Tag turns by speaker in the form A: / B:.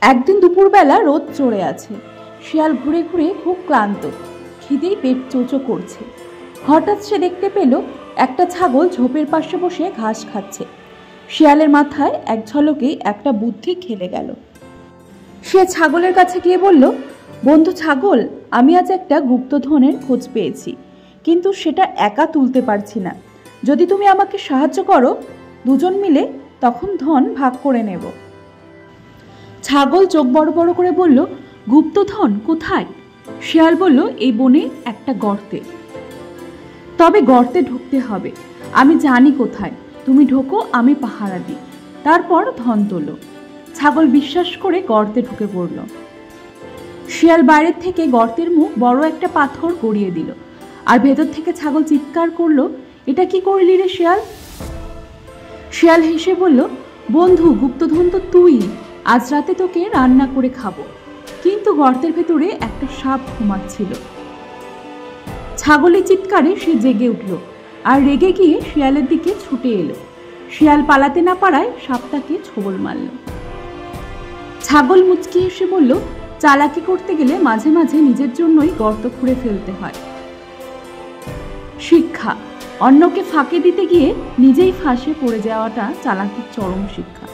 A: একদিন দুপুরবেলা রোদ চড়ে আছে। শিয়াল ঘুরে ঘুরে খুব ক্লান্ত, খিদেই পেট চোচো করছে। হঠাৎ সে দেখতে পেল একটা ছাগল ঝোপের পাশে বসে ঘাস খাচ্ছে। শিয়ালের মাথায় এক ঝলকেই একটা বুদ্ধি খেলে গেল। সে ছাগলের কাছে গিয়ে বলল, বন্ধু ছাগল, আমি আজ একটা গুপ্তধনের খোঁজ পেয়েছি, কিন্তু সেটা একা তুলতে পারছি না। যদি তুমি আমাকে সাহায্য করো, দুজন মিলে তখন ধন ভাগ করে নেব। ছাগল চোখ বড় বড় করে বলল, গুপ্তধন কোথায়? শিয়াল বলল, এই বনে একটা গর্তে। তবে গর্তে ঢুকতে হবে। আমি জানি কোথায়, তুমি ঢোকো, আমি পাহারা দিই, তারপর ধন তোলো। ছাগল বিশ্বাস করে গর্তে ঢুকে পড়ল। শিয়াল বাইরের থেকে গর্তের মুখ বড় একটা পাথর গড়িয়ে দিল, আর ভেতর থেকে ছাগল চিৎকার করলো, এটা কি করলি রে শিয়াল? শিয়াল হেসে বলল, বন্ধু, গুপ্তধন তো তুই। আজ রাতে তোকে রান্না করে খাবো। কিন্তু গর্তের ভেতরে একটা সাপ ঘুমাচ্ছিল। ছাগলের চিৎকারে সে জেগে উঠল আর রেগে গিয়ে শিয়ালের দিকে ছুটে এলো। শিয়াল পালাতে না পারায় সাপ তাকে ছোবল মারল। ছাগল মুচকি এসে বলল, চালাকি করতে গেলে মাঝে মাঝে নিজের জন্যই গর্ত খুঁড়ে ফেলতে হয়। শিক্ষা, অন্যকে ফাঁকি দিতে গিয়ে নিজেই ফাঁসে পড়ে যাওয়াটা চালাকির চরম শিক্ষা।